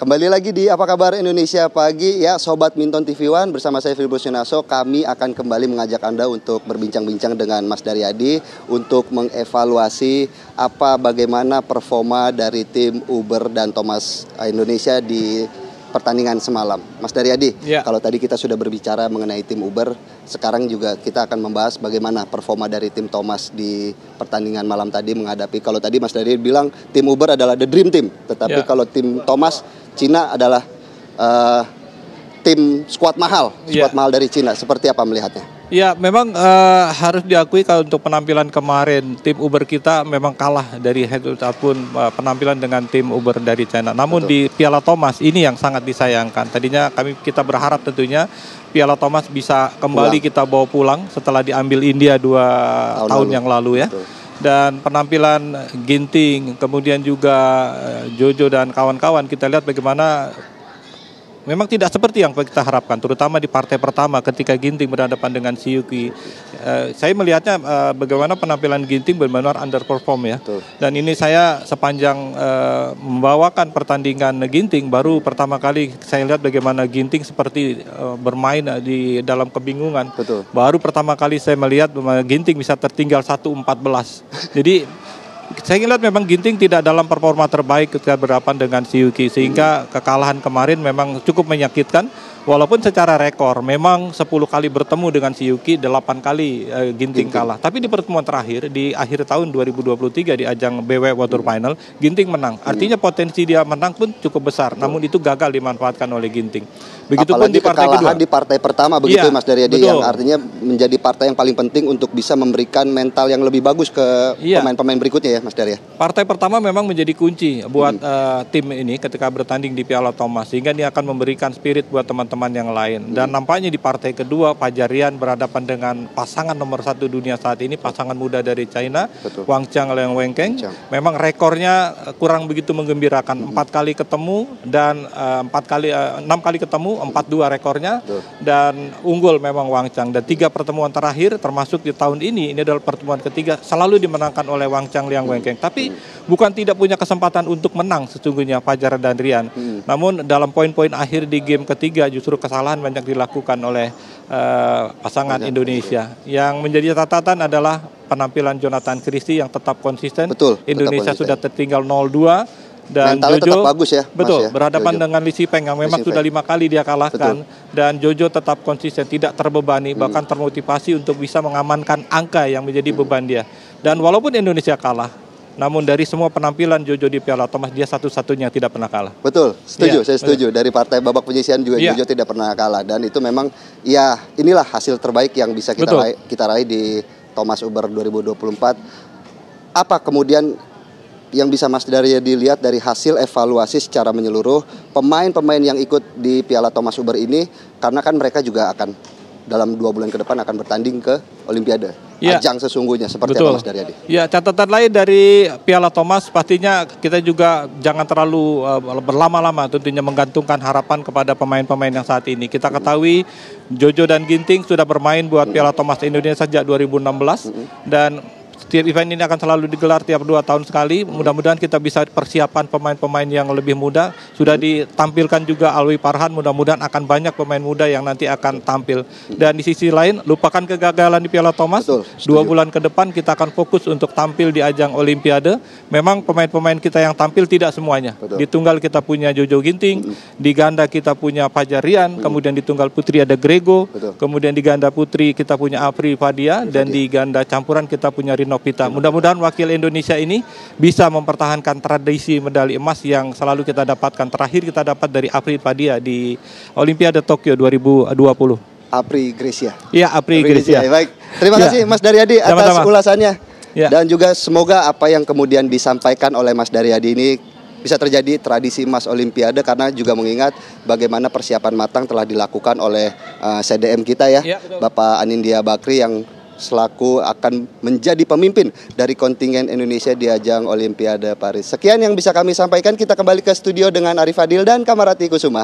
Kembali lagi di Apa Kabar Indonesia Pagi ya, Sobat Minton TV One, bersama saya Filipus Yunaso. Kami akan kembali mengajak Anda untuk berbincang-bincang dengan Mas Daryadi untuk mengevaluasi bagaimana performa dari tim Uber dan Thomas Indonesia di pertandingan semalam. Mas Daryadi, kalau tadi kita sudah berbicara mengenai tim Uber, sekarang juga kita akan membahas bagaimana performa dari tim Thomas di pertandingan malam tadi menghadapi, kalau tadi Mas Daryadi bilang tim Uber adalah the dream team, tetapi kalau tim Thomas Cina adalah tim squad mahal dari Cina. Seperti apa melihatnya? Ya, memang harus diakui kalau untuk penampilan kemarin tim Uber kita memang kalah dari head ataupun penampilan dengan tim Uber dari China. Namun di Piala Thomas ini yang sangat disayangkan. Tadinya kita berharap tentunya Piala Thomas bisa kembali kita bawa pulang setelah diambil India 2 tahun yang lalu ya. Dan penampilan Ginting, kemudian juga Jojo dan kawan-kawan, kita lihat bagaimana memang tidak seperti yang kita harapkan, terutama di partai pertama ketika Ginting berhadapan dengan Siyuki. Saya melihatnya bagaimana penampilan Ginting benar-benar underperform ya. Dan ini saya sepanjang membawakan pertandingan Ginting, baru pertama kali saya lihat bagaimana Ginting seperti bermain di dalam kebingungan. Baru pertama kali saya melihat Ginting bisa tertinggal 1-14. Jadi saya lihat memang Ginting tidak dalam performa terbaik ketika berhadapan dengan Siyuki, sehingga kekalahan kemarin memang cukup menyakitkan. Walaupun secara rekor memang 10 kali bertemu dengan Siyuki, 8 kali Ginting kalah. Tapi di pertemuan terakhir di akhir tahun 2023 di ajang BW Water Final, Ginting menang. Artinya potensi dia menang pun cukup besar, namun itu gagal dimanfaatkan oleh Ginting. Begitupun apalagi di partai kedua. Di partai pertama begitu Mas Daryadi, yang artinya menjadi partai yang paling penting untuk bisa memberikan mental yang lebih bagus ke pemain-pemain berikutnya ya Mas Daryadi. Partai pertama memang menjadi kunci buat tim ini ketika bertanding di Piala Thomas, sehingga dia akan memberikan spirit buat teman-teman yang lain. Dan nampaknya di partai kedua Fajar Rian berhadapan dengan pasangan nomor 1 dunia saat ini, pasangan muda dari China, Wang Chang Liang Wenqing. Memang rekornya kurang begitu menggembirakan, 4 kali ketemu dan 6 kali ketemu, 4-2 rekornya, dan unggul memang Wang Chang. Dan 3 pertemuan terakhir termasuk di tahun ini adalah pertemuan ketiga, selalu dimenangkan oleh Wang Chang Liang Wenqing. Tapi bukan tidak punya kesempatan untuk menang sesungguhnya Fajar dan Rian. Namun dalam poin-poin akhir di game ketiga justru kesalahan banyak dilakukan oleh pasangan Indonesia. Yang menjadi catatan adalah penampilan Jonathan Christie yang tetap konsisten. Indonesia sudah tertinggal 0-2. Dan mentalnya Jojo tetap bagus ya, Mas, berhadapan dengan Li Sipeng yang memang sudah 5 kali dia kalahkan. Dan Jojo tetap konsisten, tidak terbebani, bahkan termotivasi untuk bisa mengamankan angka yang menjadi beban dia. Dan walaupun Indonesia kalah, namun dari semua penampilan Jojo di Piala Thomas, dia satu-satunya yang tidak pernah kalah. Setuju, saya setuju. Dari partai babak penyisihan juga Jojo tidak pernah kalah. Dan itu memang ya inilah hasil terbaik yang bisa kita raih di Thomas Uber 2024. Apa kemudian yang bisa Mas Daryadi lihat dari hasil evaluasi secara menyeluruh pemain-pemain yang ikut di Piala Thomas Uber ini, karena kan mereka juga akan dalam 2 bulan ke depan akan bertanding ke Olimpiade, ajang sesungguhnya, seperti apa Mas Daryadi? Ya, catatan lain dari Piala Thomas pastinya kita juga jangan terlalu berlama-lama tentunya menggantungkan harapan kepada pemain-pemain yang saat ini. Kita ketahui Jojo dan Ginting sudah bermain buat Piala Thomas Indonesia sejak 2016 dan setiap event ini akan selalu digelar tiap 2 tahun sekali. Mudah-mudahan kita bisa persiapan pemain-pemain yang lebih muda. Sudah ditampilkan juga Alwi Farhan, mudah-mudahan akan banyak pemain muda yang nanti akan tampil. Dan di sisi lain, lupakan kegagalan di Piala Thomas. 2 bulan ke depan kita akan fokus untuk tampil di ajang Olimpiade. Memang pemain-pemain kita yang tampil tidak semuanya. Di tunggal kita punya Jojo Ginting, di ganda kita punya Fajar Rian, kemudian di tunggal putri ada Grego, kemudian di ganda putri kita punya Apri Fadia, dan di ganda campuran kita punya Rino Pita. Mudah-mudahan wakil Indonesia ini bisa mempertahankan tradisi medali emas yang selalu kita dapatkan. Terakhir kita dapat dari Apri Fadia di Olimpiade Tokyo 2020. Apri Grecia. Iya, Apri Grecia. Baik, terima kasih Mas Daryadi atas ulasannya. Dan juga semoga apa yang kemudian disampaikan oleh Mas Daryadi ini bisa terjadi tradisi emas Olimpiade, karena juga mengingat bagaimana persiapan matang telah dilakukan oleh CDM kita ya, Bapak Anindya Bakri, yang selaku akan menjadi pemimpin dari kontingen Indonesia di ajang Olimpiade Paris. Sekian yang bisa kami sampaikan. Kita kembali ke studio dengan Arif Fadil dan Kamarati Kusuma.